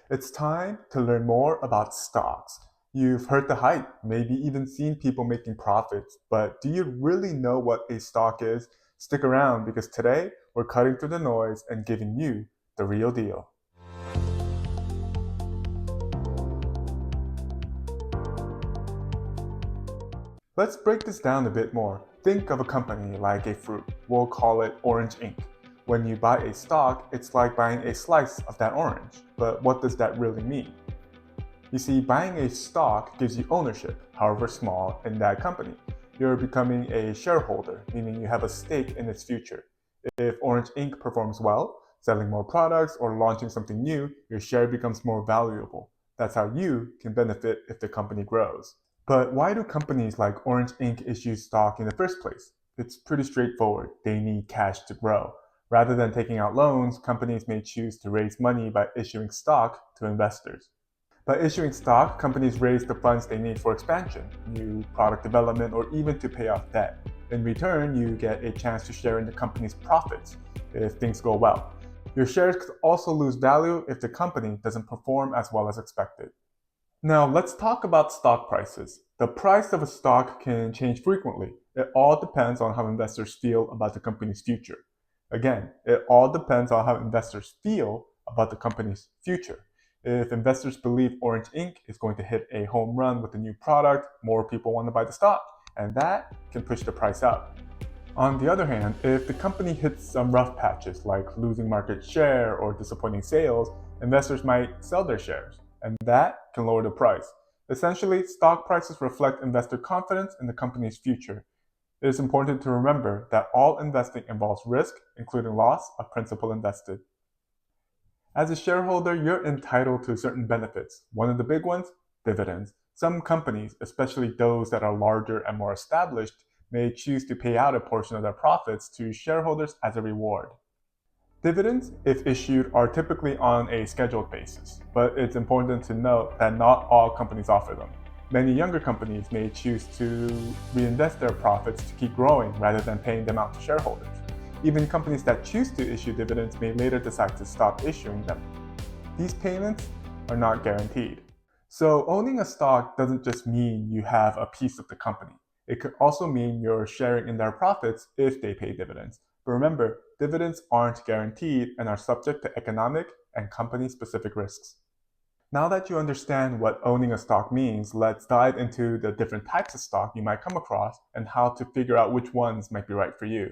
It's time to learn more about stocks. You've heard the hype, maybe even seen people making profits, but do you really know what a stock is? Stick around because today we're cutting through the noise and giving you the real deal. Let's break this down a bit more. Think of a company like a fruit. We'll call it Orange Inc. When you buy a stock, it's like buying a slice of that orange. But what does that really mean? You see, buying a stock gives you ownership, however small, in that company. You're becoming a shareholder, meaning you have a stake in its future. If Orange Inc. performs well, selling more products or launching something new, your share becomes more valuable. That's how you can benefit if the company grows. But why do companies like Orange Inc. issue stock in the first place? It's pretty straightforward. They need cash to grow. Rather than taking out loans, companies may choose to raise money by issuing stock to investors. By issuing stock, companies raise the funds they need for expansion, new product development, or even to pay off debt. In return, you get a chance to share in the company's profits if things go well. Your shares could also lose value if the company doesn't perform as well as expected. Now, let's talk about stock prices. The price of a stock can change frequently. It all depends on how investors feel about the company's future. Again, it all depends on how investors feel about the company's future. If investors believe Orange Inc. is going to hit a home run with a new product, more people want to buy the stock, and that can push the price up. On the other hand, if the company hits some rough patches like losing market share or disappointing sales, investors might sell their shares, and that can lower the price. Essentially, stock prices reflect investor confidence in the company's future. It is important to remember that all investing involves risk, including loss of principal invested. As a shareholder, you're entitled to certain benefits. One of the big ones, dividends. Some companies, especially those that are larger and more established, may choose to pay out a portion of their profits to shareholders as a reward. Dividends, if issued, are typically on a scheduled basis, but it's important to note that not all companies offer them. Many younger companies may choose to reinvest their profits to keep growing rather than paying them out to shareholders. Even companies that choose to issue dividends may later decide to stop issuing them. These payments are not guaranteed. So owning a stock doesn't just mean you have a piece of the company. It could also mean you're sharing in their profits if they pay dividends. But remember, dividends aren't guaranteed and are subject to economic and company-specific risks. Now that you understand what owning a stock means, let's dive into the different types of stock you might come across and how to figure out which ones might be right for you.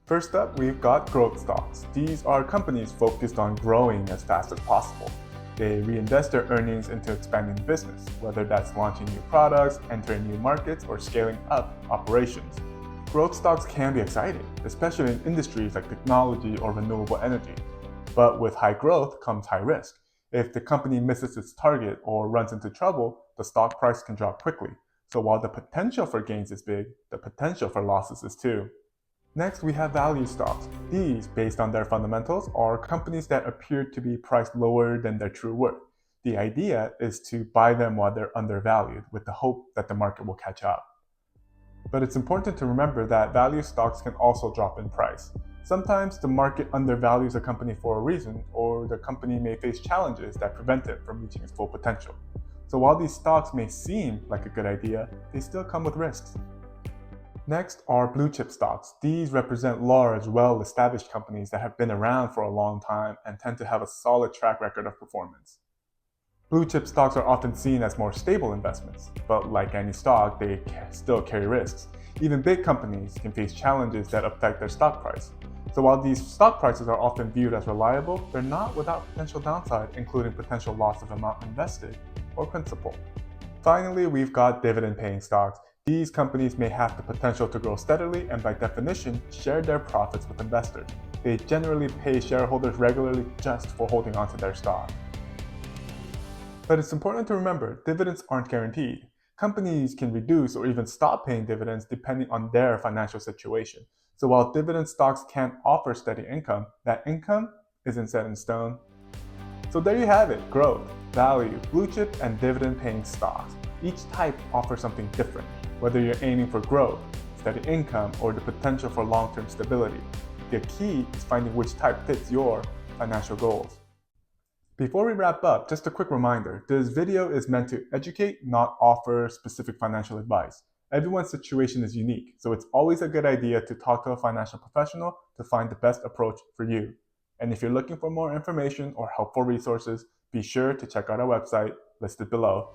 First up, we've got growth stocks. These are companies focused on growing as fast as possible. They reinvest their earnings into expanding the business, whether that's launching new products, entering new markets, or scaling up operations. Growth stocks can be exciting, especially in industries like technology or renewable energy. But with high growth comes high risk. If the company misses its target or runs into trouble, the stock price can drop quickly. So while the potential for gains is big, the potential for losses is too. Next, we have value stocks. These, based on their fundamentals, are companies that appear to be priced lower than their true worth. The idea is to buy them while they're undervalued with the hope that the market will catch up. But it's important to remember that value stocks can also drop in price. Sometimes the market undervalues a company for a reason, or the company may face challenges that prevent it from reaching its full potential. So while these stocks may seem like a good idea, they still come with risks. Next are blue chip stocks. These represent large, well-established companies that have been around for a long time and tend to have a solid track record of performance. Blue chip stocks are often seen as more stable investments, but like any stock, they still carry risks. Even big companies can face challenges that affect their stock price. So while these stock prices are often viewed as reliable, they're not without potential downside, including potential loss of amount invested or principal. Finally, we've got dividend-paying stocks. These companies may have the potential to grow steadily and by definition, share their profits with investors. They generally pay shareholders regularly just for holding onto their stock. But it's important to remember, dividends aren't guaranteed. Companies can reduce or even stop paying dividends depending on their financial situation. So while dividend stocks can offer steady income, that income isn't set in stone. So there you have it, growth, value, blue chip, and dividend-paying stocks. Each type offers something different, whether you're aiming for growth, steady income, or the potential for long-term stability. The key is finding which type fits your financial goals. Before we wrap up, just a quick reminder, this video is meant to educate, not offer specific financial advice. Everyone's situation is unique, so it's always a good idea to talk to a financial professional to find the best approach for you. And if you're looking for more information or helpful resources, be sure to check out our website listed below.